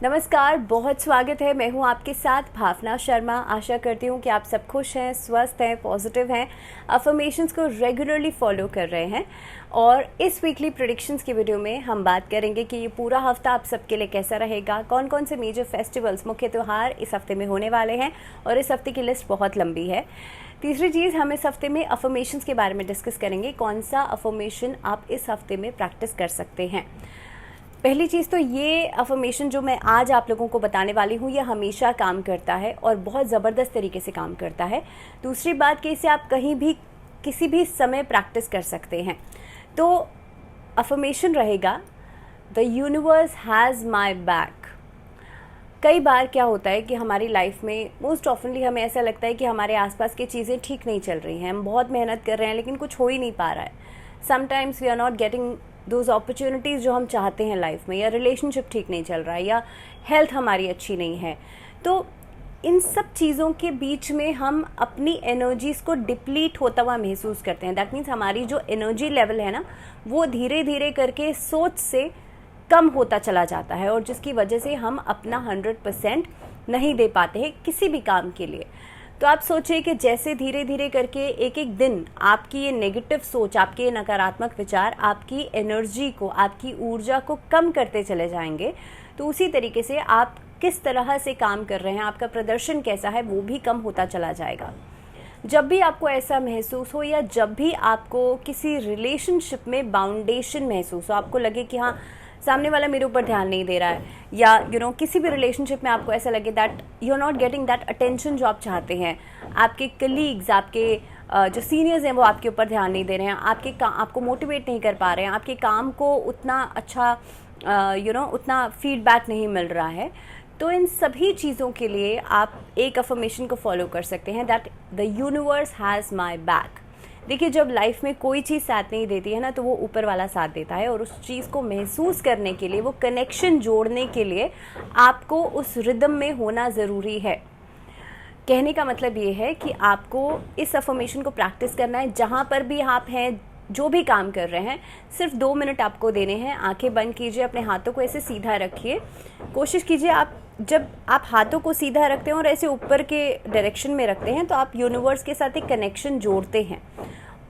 नमस्कार, बहुत स्वागत है। मैं हूं आपके साथ भावना शर्मा। आशा करती हूं कि आप सब खुश हैं, स्वस्थ हैं, पॉजिटिव हैं, अफर्मेशंस को रेगुलरली फॉलो कर रहे हैं। और इस वीकली प्रेडिक्शंस की वीडियो में हम बात करेंगे कि ये पूरा हफ्ता आप सबके लिए कैसा रहेगा, कौन कौन से मेजर फेस्टिवल्स, मुख्य त्यौहार इस हफ्ते में होने वाले हैं। और इस हफ्ते की लिस्ट बहुत लंबी है। तीसरी चीज़, हम इस हफ्ते में अफर्मेशंस के बारे में डिस्कस करेंगे, कौन सा अफर्मेशन आप इस हफ्ते में प्रैक्टिस कर सकते हैं। पहली चीज़ तो ये अफर्मेशन जो मैं आज आप लोगों को बताने वाली हूँ, ये हमेशा काम करता है और बहुत ज़बरदस्त तरीके से काम करता है। दूसरी बात कि इसे आप कहीं भी किसी भी समय प्रैक्टिस कर सकते हैं। तो अफर्मेशन रहेगा, the universe has my back. कई बार क्या होता है कि हमारी लाइफ में मोस्ट ऑफनली हमें ऐसा लगता है कि हमारे आसपास की चीज़ें ठीक नहीं चल रही हैं, हम बहुत मेहनत कर रहे हैं लेकिन कुछ हो ही नहीं पा रहा है। Sometimes we are not getting those opportunities जो हम चाहते हैं लाइफ में, या रिलेशनशिप ठीक नहीं चल रहा है, या हेल्थ हमारी अच्छी नहीं है। तो इन सब चीज़ों के बीच में हम अपनी एनर्जीज़ को डिप्लीट होता हुआ महसूस करते हैं। दैट मीन्स हमारी जो एनर्जी लेवल है ना, वो धीरे धीरे करके सोच से कम होता चला जाता है, और जिसकी वजह से हम अपना 100% नहीं दे पाते हैं किसी भी काम के लिए। तो आप सोचिए कि जैसे धीरे धीरे करके एक एक दिन आपकी ये नेगेटिव सोच, आपके ये नकारात्मक विचार आपकी एनर्जी को, आपकी ऊर्जा को कम करते चले जाएंगे, तो उसी तरीके से आप किस तरह से काम कर रहे हैं, आपका प्रदर्शन कैसा है, वो भी कम होता चला जाएगा। जब भी आपको ऐसा महसूस हो, या जब भी आपको किसी रिलेशनशिप में बाउंडेशन महसूस हो, आपको लगे कि हाँ सामने वाला मेरे ऊपर ध्यान नहीं दे रहा है, या किसी भी रिलेशनशिप में आपको ऐसा लगे that you are not getting that attention जो आप चाहते हैं, आपके कलीग्स, आपके जो सीनियर्स हैं वो आपके ऊपर ध्यान नहीं दे रहे हैं, आपको मोटिवेट नहीं कर पा रहे हैं, आपके काम को उतना अच्छा उतना फीडबैक नहीं मिल रहा है, तो इन सभी चीज़ों के लिए आप एक अफर्मेशन को फॉलो कर सकते हैं, that the universe has my back. देखिए, जब लाइफ में कोई चीज़ साथ नहीं देती है ना, तो वो ऊपर वाला साथ देता है, और उस चीज़ को महसूस करने के लिए, वो कनेक्शन जोड़ने के लिए आपको उस रिदम में होना ज़रूरी है। कहने का मतलब ये है कि आपको इस अफर्मेशन को प्रैक्टिस करना है। जहाँ पर भी आप हैं, जो भी काम कर रहे हैं, सिर्फ 2 मिनट आपको देने हैं। आंखें बंद कीजिए, अपने हाथों को ऐसे सीधा रखिए। कोशिश कीजिए, जब आप हाथों को सीधा रखते हैं और ऐसे ऊपर के डायरेक्शन में रखते हैं, तो आप यूनिवर्स के साथ एक कनेक्शन जोड़ते हैं,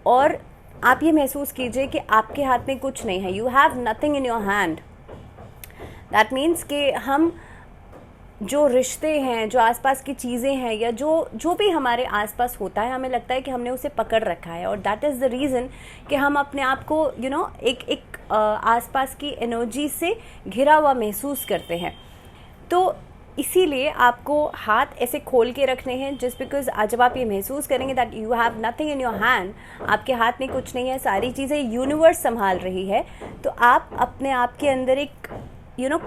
और आप ये महसूस कीजिए कि आपके हाथ में कुछ नहीं है। You have nothing in your hand. That means कि हम जो रिश्ते हैं, जो आसपास की चीज़ें हैं, या जो भी हमारे आसपास होता है, हमें लगता है कि हमने उसे पकड़ रखा है, और दैट इज़ द रीज़न कि हम अपने आप को एक आसपास की एनर्जी से घिरा हुआ महसूस करते हैं। तो इसीलिए आपको हाथ ऐसे खोल के रखने हैं, जस्ट बिकॉज जब आप ये महसूस करेंगे that you have nothing in your hand, आपके हाथ में कुछ नहीं है, सारी चीज़ें यूनिवर्स संभाल रही है, तो आप अपने आप के अंदर एक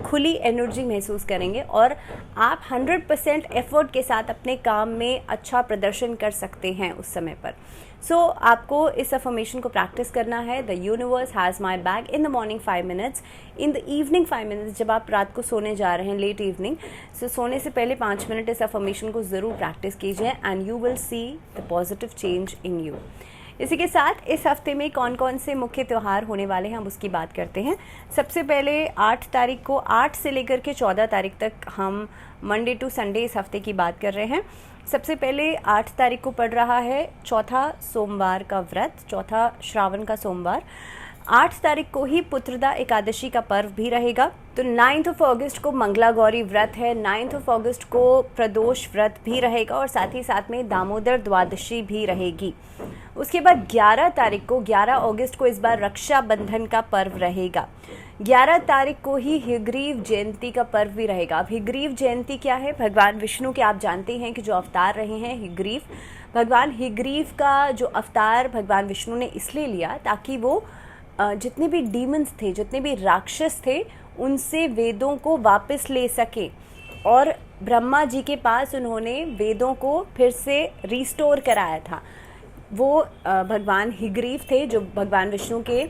खुली एनर्जी महसूस करेंगे, और आप 100% एफर्ट के साथ अपने काम में अच्छा प्रदर्शन कर सकते हैं उस समय पर। सो आपको इस अफर्मेशन को प्रैक्टिस करना है, the universe has my back, in the morning 5 minutes, in the evening 5 minutes, जब आप रात को सोने जा रहे हैं, लेट इवनिंग, सो सोने से पहले 5 मिनट इस अफर्मेशन को ज़रूर प्रैक्टिस कीजिए, and you will see the positive change in you. इसी के साथ इस हफ्ते में कौन कौन से मुख्य त्यौहार होने वाले हैं, हम उसकी बात करते हैं। सबसे पहले 8 तारीख को, 8 से लेकर के 14 तारीख तक हम मंडे टू संडे इस हफ्ते की बात कर रहे हैं। सबसे पहले 8 तारीख को पड़ रहा है चौथा सोमवार का व्रत, चौथा श्रावण का सोमवार। 8 तारीख को ही पुत्रदा एकादशी का पर्व भी रहेगा। तो 9 अगस्त को मंगला गौरी व्रत है, 9 अगस्त को प्रदोष व्रत भी रहेगा, और साथ ही साथ में दामोदर द्वादशी भी रहेगी। उसके बाद 11 तारीख को, 11 अगस्त को इस बार रक्षाबंधन का पर्व रहेगा। 11 तारीख को ही हिग्रीव जयंती का पर्व भी रहेगा। अब हिग्रीव जयंती क्या है? भगवान विष्णु के, आप जानते हैं कि जो अवतार रहे हैं हिग्रीव, भगवान हिग्रीव का जो अवतार भगवान विष्णु ने इसलिए लिया ताकि वो जितने भी डीमंस थे, जितने भी राक्षस थे, उनसे वेदों को वापस ले सके, और ब्रह्मा जी के पास उन्होंने वेदों को फिर से रिस्टोर कराया था। वो भगवान हिग्रीव थे जो भगवान विष्णु के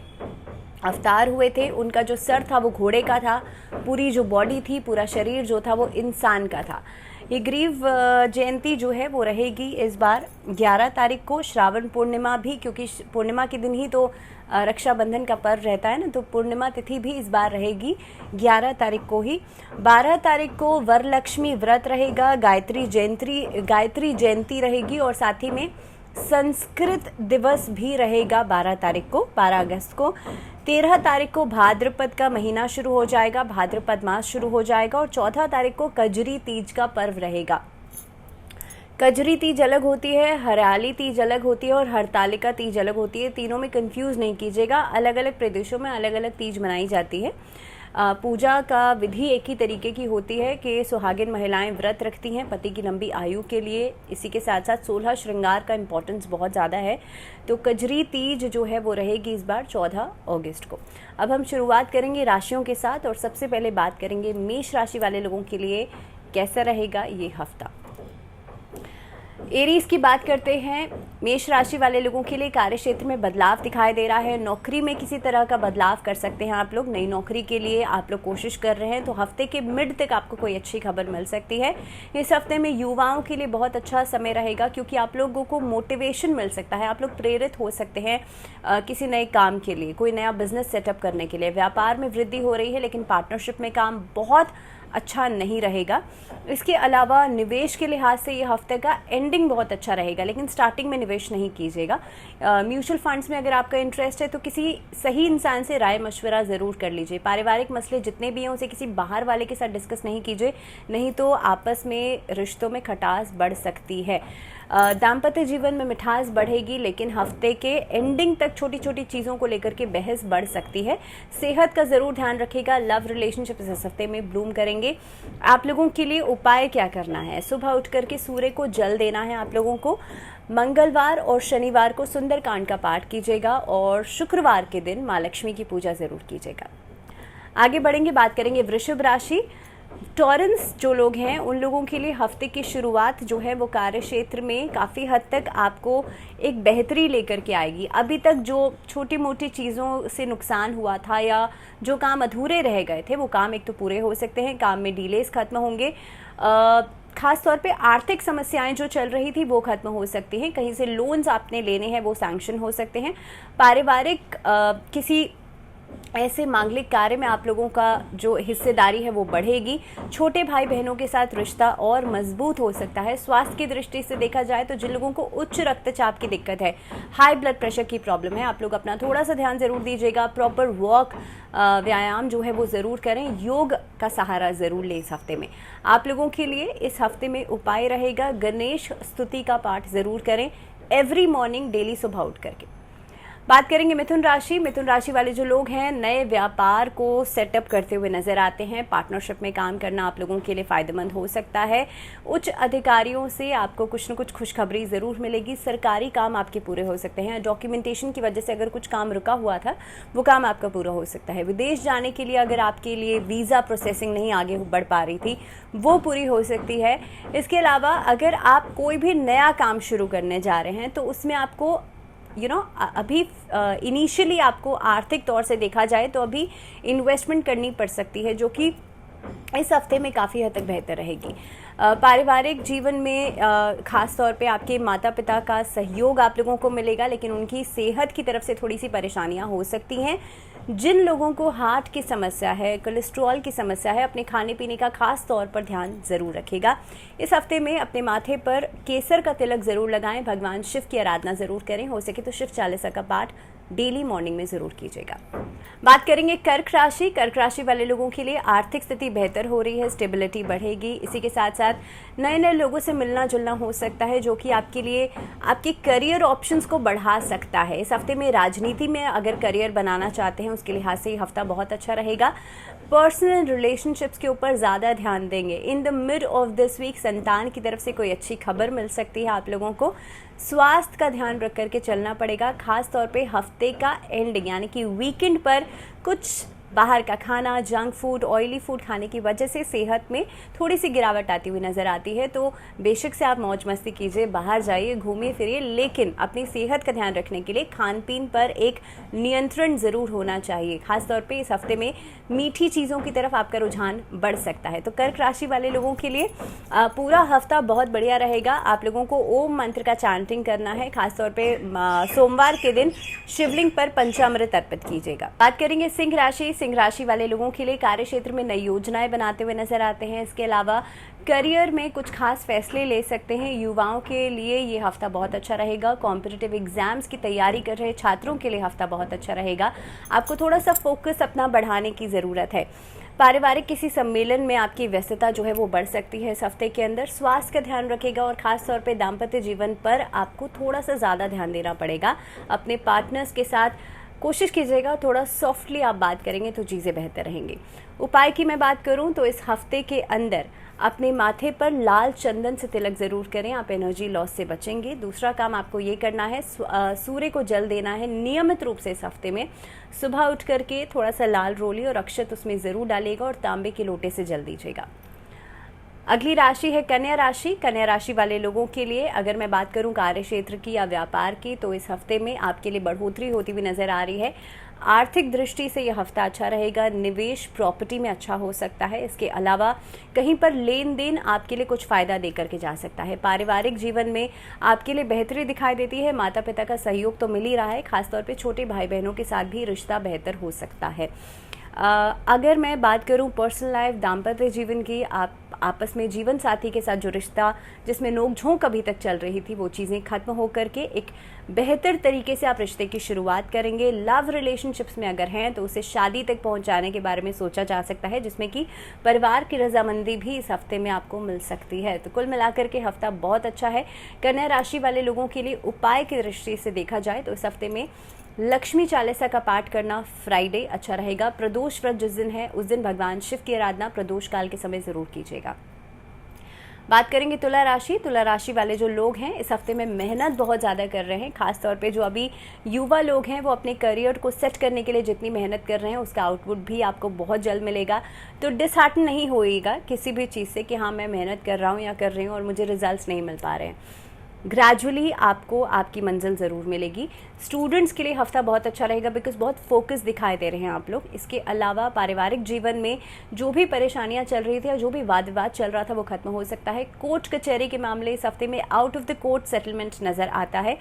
अवतार हुए थे। उनका जो सर था वो घोड़े का था, पूरी जो बॉडी थी, पूरा शरीर जो था वो इंसान का था। ये ग्रीव जयंती जो है वो रहेगी इस बार 11 तारीख को। श्रावण पूर्णिमा भी, क्योंकि पूर्णिमा के दिन ही तो रक्षाबंधन का पर्व रहता है ना, तो पूर्णिमा तिथि भी इस बार रहेगी 11 तारीख को ही। 12 तारीख को वरलक्ष्मी व्रत रहेगा, गायत्री जयंती रहेगी और साथ ही में संस्कृत दिवस भी रहेगा 12 तारीख को, 12 अगस्त को। 13 तारीख को भाद्रपद का महीना शुरू हो जाएगा, भाद्रपद मास शुरू हो जाएगा और 14 तारीख को कजरी तीज का पर्व रहेगा। कजरी तीज अलग होती है, हरियाली तीज अलग होती है और हरतालिका तीज अलग होती है। तीनों में कंफ्यूज नहीं कीजिएगा, अलग अलग प्रदेशों में अलग अलग तीज मनाई जाती है। पूजा का विधि एक ही तरीके की होती है कि सुहागिन महिलाएं व्रत रखती हैं पति की लंबी आयु के लिए। इसी के साथ साथ 16 श्रृंगार का इम्पोर्टेंस बहुत ज़्यादा है। तो कजरी तीज जो है वो रहेगी इस बार 14 अगस्त को। अब हम शुरुआत करेंगे राशियों के साथ और सबसे पहले बात करेंगे मेष राशि वाले लोगों के लिए कैसा रहेगा ये हफ्ता। एरीज की बात करते हैं। मेष राशि वाले लोगों के लिए कार्य क्षेत्र में बदलाव दिखाई दे रहा है। नौकरी में किसी तरह का बदलाव कर सकते हैं आप लोग। नई नौकरी के लिए आप लोग कोशिश कर रहे हैं तो हफ्ते के मिड तक आपको कोई अच्छी खबर मिल सकती है। इस हफ्ते में युवाओं के लिए बहुत अच्छा समय रहेगा क्योंकि आप लोगों को मोटिवेशन मिल सकता है। आप लोग प्रेरित हो सकते हैं किसी नए काम के लिए, कोई नया बिजनेस सेटअप करने के लिए। व्यापार में वृद्धि हो रही है लेकिन पार्टनरशिप में काम बहुत अच्छा नहीं रहेगा। इसके अलावा निवेश के लिहाज से ये हफ्ते का एंडिंग बहुत अच्छा रहेगा लेकिन स्टार्टिंग में निवेश नहीं कीजिएगा। म्यूचुअल फंड्स में अगर आपका इंटरेस्ट है तो किसी सही इंसान से राय मशवरा ज़रूर कर लीजिए। पारिवारिक मसले जितने भी हैं उसे किसी बाहर वाले के साथ डिस्कस नहीं कीजिए, नहीं तो आपस में रिश्तों में खटास बढ़ सकती है। दाम्पत्य जीवन में मिठास बढ़ेगी लेकिन हफ्ते के एंडिंग तक छोटी छोटी चीज़ों को लेकर के बहस बढ़ सकती है। सेहत का ज़रूर ध्यान रखिएगा। लव रिलेशनशिप इस हफ्ते में ब्लूम करेंगे। आप लोगों के लिए उपाय क्या करना है? सुबह उठ करके सूर्य को जल देना है आप लोगों को। मंगलवार और शनिवार को सुंदरकांड का पाठ कीजिएगा और शुक्रवार के दिन माँ लक्ष्मी की पूजा ज़रूर कीजिएगा। आगे बढ़ेंगे, बात करेंगे वृषभ राशि। टॉरेंस जो लोग हैं उन लोगों के लिए हफ्ते की शुरुआत जो है वो कार्य क्षेत्र में काफ़ी हद तक आपको एक बेहतरी लेकर के आएगी। अभी तक जो छोटी मोटी चीज़ों से नुकसान हुआ था या जो काम अधूरे रह गए थे वो काम एक तो पूरे हो सकते हैं, काम में डिलेस खत्म होंगे। खास तौर पे आर्थिक समस्याएं जो चल रही थी वो खत्म हो सकती हैं। कहीं से लोन्स आपने लेने हैं वो सैंक्शन हो सकते हैं। पारिवारिक किसी ऐसे मांगलिक कार्य में आप लोगों का जो हिस्सेदारी है वो बढ़ेगी। छोटे भाई बहनों के साथ रिश्ता और मजबूत हो सकता है। स्वास्थ्य की दृष्टि से देखा जाए तो जिन लोगों को उच्च रक्तचाप की दिक्कत है, हाई ब्लड प्रेशर की प्रॉब्लम है, आप लोग अपना थोड़ा सा ध्यान ज़रूर दीजिएगा। प्रॉपर वॉक व्यायाम जो है वो ज़रूर करें। योग का सहारा ज़रूर लें। इस हफ्ते में आप लोगों के लिए इस हफ्ते में उपाय रहेगा गणेश स्तुति का पाठ ज़रूर करें एवरी मॉर्निंग, डेली सुबह उठ करके। बात करेंगे मिथुन राशि। मिथुन राशि वाले जो लोग हैं नए व्यापार को सेटअप करते हुए नजर आते हैं। पार्टनरशिप में काम करना आप लोगों के लिए फ़ायदेमंद हो सकता है। उच्च अधिकारियों से आपको कुछ न कुछ खुशखबरी ज़रूर मिलेगी। सरकारी काम आपके पूरे हो सकते हैं। डॉक्यूमेंटेशन की वजह से अगर कुछ काम रुका हुआ था वो काम आपका पूरा हो सकता है। विदेश जाने के लिए अगर आपके लिए वीज़ा प्रोसेसिंग नहीं आगे बढ़ पा रही थी वो पूरी हो सकती है। इसके अलावा अगर आप कोई भी नया काम शुरू करने जा रहे हैं तो उसमें आपको अभी इनिशियली आपको आर्थिक तौर से देखा जाए तो अभी इन्वेस्टमेंट करनी पड़ सकती है जो कि इस हफ्ते में काफ़ी हद तक बेहतर रहेगी। पारिवारिक जीवन में ख़ास तौर पे आपके माता पिता का सहयोग आप लोगों को मिलेगा लेकिन उनकी सेहत की तरफ से थोड़ी सी परेशानियां हो सकती हैं। जिन लोगों को हार्ट की समस्या है, कोलेस्ट्रॉल की समस्या है, अपने खाने पीने का खास तौर पर ध्यान ज़रूर रखिएगा। इस हफ्ते में अपने माथे पर केसर का तिलक ज़रूर लगाएं। भगवान शिव की आराधना ज़रूर करें। हो सके तो शिव चालीसा का पाठ डेली मॉर्निंग में ज़रूर कीजिएगा। बात करेंगे कर्क राशि। कर्क राशि वाले लोगों के लिए आर्थिक स्थिति बेहतर हो रही है, स्टेबिलिटी बढ़ेगी। इसी के साथ साथ नए नए लोगों से मिलना जुलना हो सकता है जो कि आपके लिए आपके करियर ऑप्शंस को बढ़ा सकता है। इस हफ्ते में राजनीति में अगर करियर बनाना चाहते हैं उसके लिहाज से ये हफ्ता बहुत अच्छा रहेगा। पर्सनल रिलेशनशिप्स के ऊपर ज़्यादा ध्यान देंगे। In the mid of this week संतान की तरफ से कोई अच्छी खबर मिल सकती है आप लोगों को। स्वास्थ्य का ध्यान रख करके चलना पड़ेगा। खास तौर पे हफ्ते का एंडिंग यानी कि वीकेंड पर कुछ बाहर का खाना, जंक फूड, ऑयली फूड खाने की वजह से सेहत में थोड़ी सी गिरावट आती हुई नज़र आती है। तो बेशक से आप मौज मस्ती कीजिए, बाहर जाइए, घूमिए फिरिए, लेकिन अपनी सेहत का ध्यान रखने के लिए खान पीन पर एक नियंत्रण ज़रूर होना चाहिए। खासतौर पे इस हफ्ते में मीठी चीज़ों की तरफ आपका रुझान बढ़ सकता है। तो कर्क राशि वाले लोगों के लिए पूरा हफ्ता बहुत बढ़िया रहेगा। आप लोगों को ओम मंत्र का चैंटिंग करना है। खासतौर पे सोमवार के दिन शिवलिंग पर पंचामृत अर्पित कीजिएगा। बात करेंगे सिंह राशि। सिंह राशि वाले लोगों के लिए कार्य क्षेत्र में नई योजनाएं बनाते हुए नजर आते हैं। इसके अलावा करियर में कुछ खास फैसले ले सकते हैं। युवाओं के लिए ये हफ्ता बहुत अच्छा रहेगा। कॉम्पिटिटिव एग्जाम्स की तैयारी कर रहे छात्रों के लिए हफ्ता बहुत अच्छा रहेगा। आपको थोड़ा सा फोकस अपना बढ़ाने की ज़रूरत है। पारिवारिक किसी सम्मेलन में आपकी व्यस्तता जो है वो बढ़ सकती है इस हफ्ते के अंदर। स्वास्थ्य का ध्यान रखेगा और ख़ास तौर पे दाम्पत्य जीवन पर आपको थोड़ा सा ज़्यादा ध्यान देना पड़ेगा। अपने पार्टनर्स के साथ कोशिश कीजिएगा, थोड़ा सॉफ्टली आप बात करेंगे तो चीज़ें बेहतर रहेंगी। उपाय की मैं बात करूं तो इस हफ्ते के अंदर अपने माथे पर लाल चंदन से तिलक ज़रूर करें, आप एनर्जी लॉस से बचेंगे। दूसरा काम आपको ये करना है, सूर्य को जल देना है नियमित रूप से इस हफ्ते में। सुबह उठ करके थोड़ा सा लाल रोली और अक्षत उसमें ज़रूर डालिएगा और तांबे के लोटे से जल दीजिएगा। अगली राशि है कन्या राशि। कन्या राशि वाले लोगों के लिए अगर मैं बात करूं कार्य क्षेत्र की या व्यापार की, तो इस हफ्ते में आपके लिए बढ़ोतरी होती हुई नज़र आ रही है। आर्थिक दृष्टि से यह हफ्ता अच्छा रहेगा। निवेश प्रॉपर्टी में अच्छा हो सकता है। इसके अलावा कहीं पर लेन देन आपके लिए कुछ फ़ायदा दे करके जा सकता है। पारिवारिक जीवन में आपके लिए बेहतरी दिखाई देती है। माता पिता का सहयोग तो मिल ही रहा है। खासतौर पे छोटे भाई बहनों के साथ भी रिश्ता बेहतर हो सकता है। अगर मैं बात करूं पर्सनल लाइफ, दाम्पत्य जीवन की, आप आपस में जीवन साथी के साथ जो रिश्ता जिसमें नोक-झोंक अभी तक चल रही थी वो चीज़ें खत्म हो करके एक बेहतर तरीके से आप रिश्ते की शुरुआत करेंगे। लव रिलेशनशिप्स में अगर हैं तो उसे शादी तक पहुंचाने के बारे में सोचा जा सकता है, जिसमें कि परिवार की रजामंदी भी इस हफ्ते में आपको मिल सकती है। तो कुल मिलाकर के हफ्ता बहुत अच्छा है। कन्या राशि वाले लोगों के लिए उपाय की दृष्टि से देखा जाए तो इस हफ्ते में लक्ष्मी चालीसा का पाठ करना फ्राइडे अच्छा रहेगा। प्रदोष व्रत जिस दिन है उस दिन भगवान शिव की आराधना प्रदोष काल के समय ज़रूर कीजिएगा। बात करेंगे तुला राशि। तुला राशि वाले जो लोग हैं इस हफ्ते में मेहनत बहुत ज़्यादा कर रहे हैं। खासतौर पे जो अभी युवा लोग हैं वो अपने करियर को सेट करने के लिए जितनी मेहनत कर रहे हैं उसका आउटपुट भी आपको बहुत जल्द मिलेगा। तो डिसहार्टन नहीं होइएगा किसी भी चीज़ से कि हाँ मैं मेहनत कर रहा हूँ या कर रही हूँ और मुझे रिजल्ट्स नहीं मिल पा रहे हैं। ग्रेजुअली आपको आपकी मंजिल ज़रूर मिलेगी। स्टूडेंट्स के लिए हफ्ता बहुत अच्छा रहेगा बिकॉज बहुत फोकस दिखाई दे रहे हैं आप लोग। इसके अलावा पारिवारिक जीवन में जो भी परेशानियां चल रही थी या जो भी वाद विवाद चल रहा था वो खत्म हो सकता है। कोर्ट कचहरी के मामले इस हफ्ते में out of the court settlement नज़र आता है।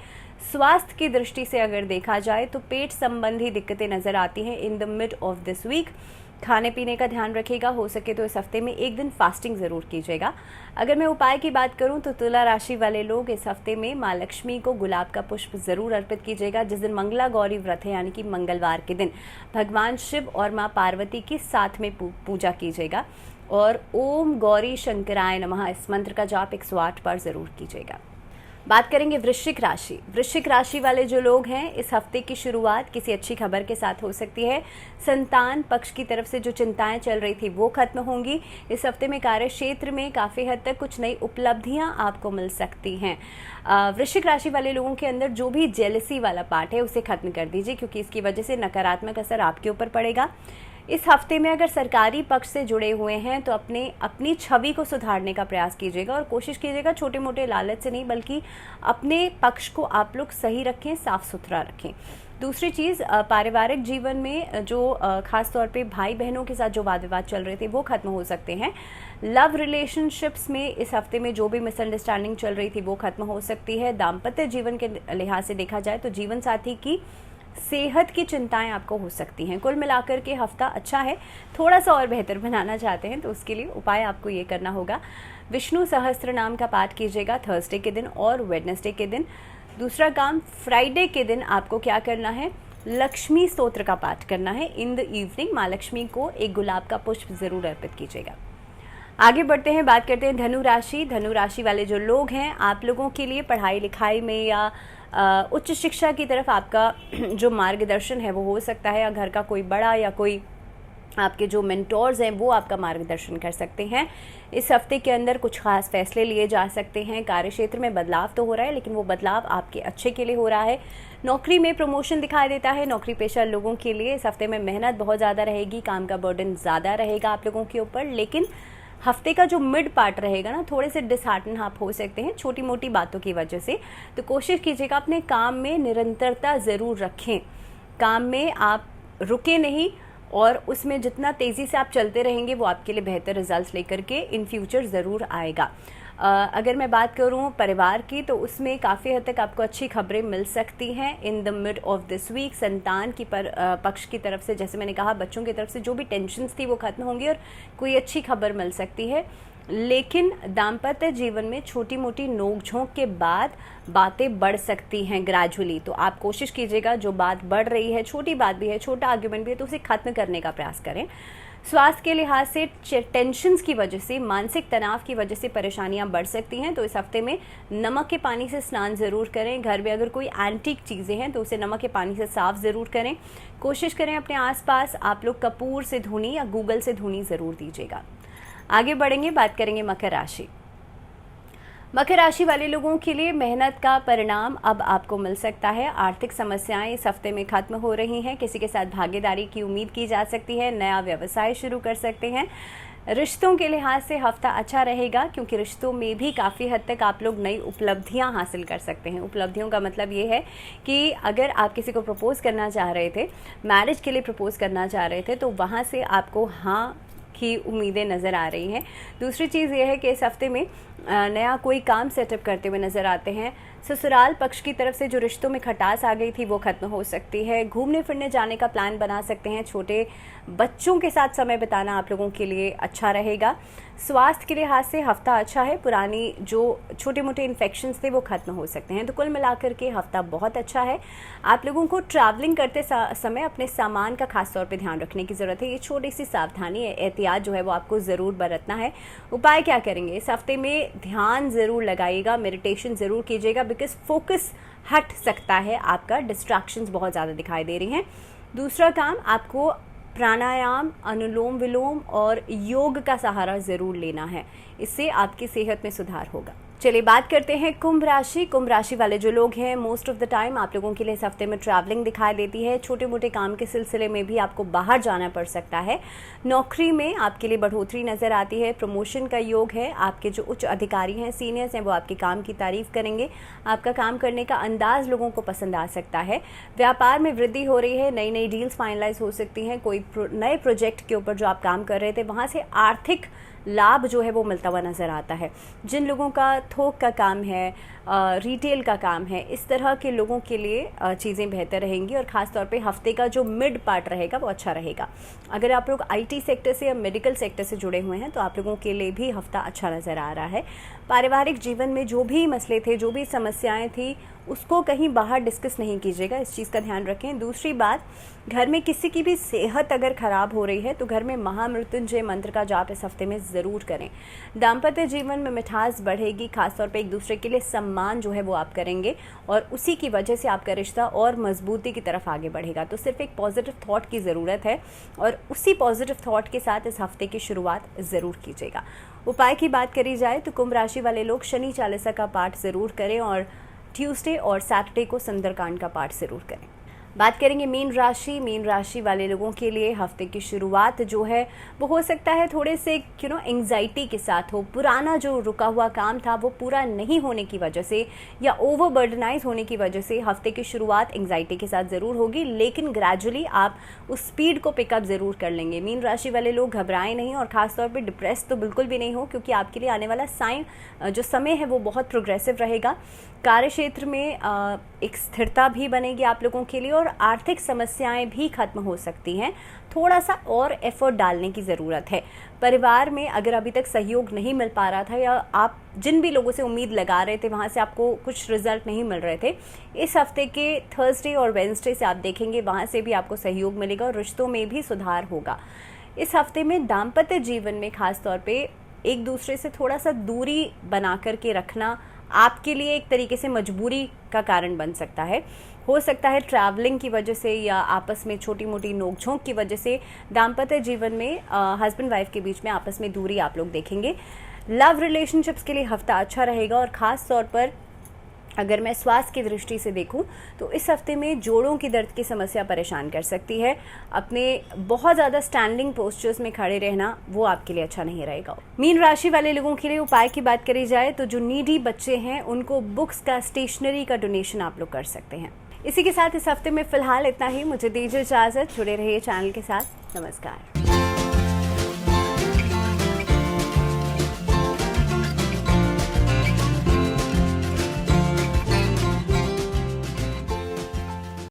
स्वास्थ्य की दृष्टि से अगर देखा जाए तो पेट संबंधी दिक्कतें नज़र आती हैं in the mid of this week. खाने पीने का ध्यान रखिएगा। हो सके तो इस हफ्ते में एक दिन फास्टिंग ज़रूर कीजिएगा। अगर मैं उपाय की बात करूं तो तुला राशि वाले लोग इस हफ्ते में माँ लक्ष्मी को गुलाब का पुष्प ज़रूर अर्पित कीजिएगा। जिस दिन मंगला गौरी व्रत है यानी कि मंगलवार के दिन भगवान शिव और माँ पार्वती की साथ में पूजा कीजिएगा और ओम गौरी शंकराय नमः इस मंत्र का जाप 108 बार ज़रूर कीजिएगा। बात करेंगे वृश्चिक राशि। वृश्चिक राशि वाले जो लोग हैं इस हफ्ते की शुरुआत किसी अच्छी खबर के साथ हो सकती है। संतान पक्ष की तरफ से जो चिंताएं चल रही थी वो खत्म होंगी। इस हफ्ते में कार्य क्षेत्र में काफ़ी हद तक कुछ नई उपलब्धियां आपको मिल सकती हैं। वृश्चिक राशि वाले लोगों के अंदर जो भी जेलसी वाला पार्ट है उसे खत्म कर दीजिए क्योंकि इसकी वजह से नकारात्मक असर आपके ऊपर पड़ेगा। इस हफ्ते में अगर सरकारी पक्ष से जुड़े हुए हैं तो अपनी छवि को सुधारने का प्रयास कीजिएगा और कोशिश कीजिएगा छोटे मोटे लालच से नहीं बल्कि अपने पक्ष को आप लोग सही रखें, साफ सुथरा रखें। दूसरी चीज़, पारिवारिक जीवन में जो खास तौर पे भाई बहनों के साथ जो वाद विवाद चल रहे थे वो खत्म हो सकते हैं। लव रिलेशनशिप्स में इस हफ्ते में जो भी मिसअंडरस्टैंडिंग चल रही थी वो खत्म हो सकती है। दाम्पत्य जीवन के लिहाज से देखा जाए तो जीवन साथी की सेहत की चिंताएं आपको हो सकती हैं। कुल मिलाकर के हफ्ता अच्छा है। थोड़ा सा और बेहतर बनाना चाहते हैं तो उसके लिए उपाय आपको ये करना होगा, विष्णु सहस्त्र नाम का पाठ कीजिएगा थर्सडे के दिन और वेडनेसडे के दिन। दूसरा काम, फ्राइडे के दिन आपको क्या करना है, लक्ष्मी स्तोत्र का पाठ करना है इन द इवनिंग। माँ लक्ष्मी को एक गुलाब का पुष्प ज़रूर अर्पित कीजिएगा। आगे बढ़ते हैं, बात करते हैं धनु राशि। धनु राशि वाले जो लोग हैं आप लोगों के लिए पढ़ाई लिखाई में या उच्च शिक्षा की तरफ आपका जो मार्गदर्शन है वो हो सकता है, या घर का कोई बड़ा या कोई आपके जो मेंटोर्स हैं वो आपका मार्गदर्शन कर सकते हैं। इस हफ्ते के अंदर कुछ खास फैसले लिए जा सकते हैं। कार्यक्षेत्र में बदलाव तो हो रहा है, लेकिन वो बदलाव आपके अच्छे के लिए हो रहा है। नौकरी में प्रमोशन दिखाई देता है। नौकरी पेशा लोगों के लिए इस हफ्ते में मेहनत बहुत ज़्यादा रहेगी, काम का बर्डन ज़्यादा रहेगा आप लोगों के ऊपर। लेकिन हफ्ते का जो मिड पार्ट रहेगा ना, थोड़े से डिसहार्टन आप हो सकते हैं छोटी मोटी बातों की वजह से। तो कोशिश कीजिएगा अपने काम में निरंतरता ज़रूर रखें, काम में आप रुके नहीं, और उसमें जितना तेज़ी से आप चलते रहेंगे वो आपके लिए बेहतर रिजल्ट्स लेकर के इन फ्यूचर ज़रूर आएगा। अगर मैं बात करूं परिवार की, तो उसमें काफ़ी हद तक आपको अच्छी खबरें मिल सकती हैं in the mid of this week. संतान की पक्ष की तरफ से, जैसे मैंने कहा, बच्चों की तरफ से जो भी टेंशन्स थी वो खत्म होंगी और कोई अच्छी खबर मिल सकती है। लेकिन दाम्पत्य जीवन में छोटी मोटी नोकझोंक के बाद बातें बढ़ सकती हैं ग्रेजुअली। तो आप कोशिश कीजिएगा जो बात बढ़ रही है, छोटी बात भी है, छोटा आर्ग्यूमेंट भी है, तो उसे खत्म करने का प्रयास करें। स्वास्थ्य के लिहाज से टेंशन्स की वजह से, मानसिक तनाव की वजह से परेशानियां बढ़ सकती हैं। तो इस हफ्ते में नमक के पानी से स्नान ज़रूर करें। घर में अगर कोई एंटीक चीज़ें हैं तो उसे नमक के पानी से साफ़ ज़रूर करें। कोशिश करें अपने आसपास आप लोग कपूर से धुनी या गूगल से धुनी ज़रूर दीजिएगा। आगे बढ़ेंगे, बात करेंगे मकर राशि। मकर राशि वाले लोगों के लिए मेहनत का परिणाम अब आपको मिल सकता है। आर्थिक समस्याएं इस हफ्ते में खत्म हो रही हैं। किसी के साथ भागीदारी की उम्मीद की जा सकती है। नया व्यवसाय शुरू कर सकते हैं। रिश्तों के लिहाज से हफ्ता अच्छा रहेगा, क्योंकि रिश्तों में भी काफ़ी हद तक आप लोग नई उपलब्धियां हासिल कर सकते हैं। उपलब्धियों का मतलब ये है कि अगर आप किसी को प्रपोज़ करना चाह रहे थे, मैरिज के लिए प्रपोज़ करना चाह रहे थे, तो वहाँ से आपको हाँ की उम्मीदें नज़र आ रही हैं। दूसरी चीज़ ये है कि इस हफ्ते में नया कोई काम सेटअप करते हुए नज़र आते हैं। ससुराल पक्ष की तरफ से जो रिश्तों में खटास आ गई थी वो खत्म हो सकती है। घूमने फिरने जाने का प्लान बना सकते हैं। छोटे बच्चों के साथ समय बिताना आप लोगों के लिए अच्छा रहेगा। स्वास्थ्य के लिहाज से हफ्ता अच्छा है। पुरानी जो छोटे मोटे इन्फेक्शंस थे वो खत्म हो सकते हैं। तो कुल मिलाकर के हफ्ता बहुत अच्छा है। आप लोगों को ट्रैवलिंग करते समय अपने सामान का खास तौर पे ध्यान रखने की ज़रूरत है। ये छोटी सी सावधानी है, एहतियात जो है वो आपको ज़रूर बरतना है। उपाय क्या करेंगे? इस हफ्ते में ध्यान ज़रूर लगाइएगा, मेडिटेशन ज़रूर कीजिएगा, बिकॉज फोकस हट सकता है आपका, डिस्ट्रैक्शंस बहुत ज़्यादा दिखाई दे रही हैं। दूसरा काम, आपको प्राणायाम, अनुलोम विलोम और योग का सहारा ज़रूर लेना है। इससे आपकी सेहत में सुधार होगा। चलिए बात करते हैं कुंभ राशि। कुंभ राशि वाले जो लोग हैं, मोस्ट ऑफ द टाइम आप लोगों के लिए इस हफ्ते में ट्रैवलिंग दिखाई देती है। छोटे मोटे काम के सिलसिले में भी आपको बाहर जाना पड़ सकता है। नौकरी में आपके लिए बढ़ोतरी नज़र आती है। प्रमोशन का योग है। आपके जो उच्च अधिकारी हैं, सीनियर्स हैं, वो आपके काम की तारीफ करेंगे। आपका काम करने का अंदाज लोगों को पसंद आ सकता है। व्यापार में वृद्धि हो रही है। नई नई डील्स फाइनलाइज हो सकती हैं। कोई नए प्रोजेक्ट के ऊपर जो आप काम कर रहे थे, वहाँ से आर्थिक लाभ जो है वो मिलता हुआ नज़र आता है। जिन लोगों का थोक का काम है, रिटेल का काम है, इस तरह के लोगों के लिए चीज़ें बेहतर रहेंगी। और ख़ास तौर पे हफ्ते का जो मिड पार्ट रहेगा वो अच्छा रहेगा। अगर आप लोग आईटी सेक्टर से या मेडिकल सेक्टर से जुड़े हुए हैं तो आप लोगों के लिए भी हफ्ता अच्छा नज़र आ रहा है। पारिवारिक जीवन में जो भी मसले थे, जो भी समस्याएं थी, उसको कहीं बाहर डिस्कस नहीं कीजिएगा, इस चीज़ का ध्यान रखें। दूसरी बात, घर में किसी की भी सेहत अगर ख़राब हो रही है तो घर में महामृत्युंजय मंत्र का जाप इस हफ्ते में ज़रूर करें। दाम्पत्य जीवन में मिठास बढ़ेगी। खासतौर पे एक दूसरे के लिए सम्मान जो है वो आप करेंगे और उसी की वजह से आपका रिश्ता और मजबूती की तरफ आगे बढ़ेगा। तो सिर्फ एक पॉजिटिव थॉट की ज़रूरत है और उसी पॉजिटिव थॉट के साथ इस हफ्ते की शुरुआत ज़रूर कीजिएगा। उपाय की बात करी जाए तो कुंभ राशि वाले लोग शनि चालीसा का पाठ ज़रूर करें और ट्यूसडे और सैटरडे को सुंदरकांड का पाठ ज़रूर करें। बात करेंगे मीन राशि। मीन राशि वाले लोगों के लिए हफ्ते की शुरुआत जो है वो हो सकता है थोड़े से एंग्जाइटी के साथ हो। पुराना जो रुका हुआ काम था वो पूरा नहीं होने की वजह से या ओवरबर्डनाइज होने की वजह से हफ्ते की शुरुआत एंग्जाइटी के साथ ज़रूर होगी, लेकिन ग्रेजुअली आप उस स्पीड को पिकअप ज़रूर कर लेंगे। मीन राशि वाले लोग घबराएं नहीं और ख़ासतौर पर डिप्रेस तो बिल्कुल भी नहीं हो, क्योंकि आपके लिए आने वाला जो समय है वो बहुत प्रोग्रेसिव रहेगा। कार्यक्षेत्र में एक स्थिरता भी बनेगी आप लोगों के लिए और आर्थिक समस्याएं भी खत्म हो सकती हैं। थोड़ा सा और एफर्ट डालने की ज़रूरत है। परिवार में अगर अभी तक सहयोग नहीं मिल पा रहा था या आप जिन भी लोगों से उम्मीद लगा रहे थे वहाँ से आपको कुछ रिजल्ट नहीं मिल रहे थे, इस हफ्ते के थर्सडे और वेडनेसडे से आप देखेंगे वहाँ से भी आपको सहयोग मिलेगा और रिश्तों में भी सुधार होगा। इस हफ्ते में दाम्पत्य जीवन में खास तौर पे एक दूसरे से थोड़ा सा दूरी बना कर के रखना आपके लिए एक तरीके से मजबूरी का कारण बन सकता है। हो सकता है ट्रैवलिंग की वजह से या आपस में छोटी मोटी नोकझोंक की वजह से दाम्पत्य जीवन में हस्बैंड वाइफ के बीच में आपस में दूरी आप लोग देखेंगे। लव रिलेशनशिप्स के लिए हफ्ता अच्छा रहेगा और ख़ास तौर पर अगर मैं स्वास्थ्य की दृष्टि से देखूं तो इस हफ्ते में जोड़ों की दर्द की समस्या परेशान कर सकती है। अपने बहुत ज़्यादा स्टैंडिंग पोस्चर्स में खड़े रहना वो आपके लिए अच्छा नहीं रहेगा। मीन राशि वाले लोगों के लिए उपाय की बात करी जाए तो जो नीडी बच्चे हैं उनको बुक्स का, स्टेशनरी का डोनेशन आप लोग कर सकते हैं। इसी के साथ इस हफ्ते में फ़िलहाल इतना ही। मुझे दीजिए इजाज़त। जुड़े रहिए चैनल के साथ। नमस्कार।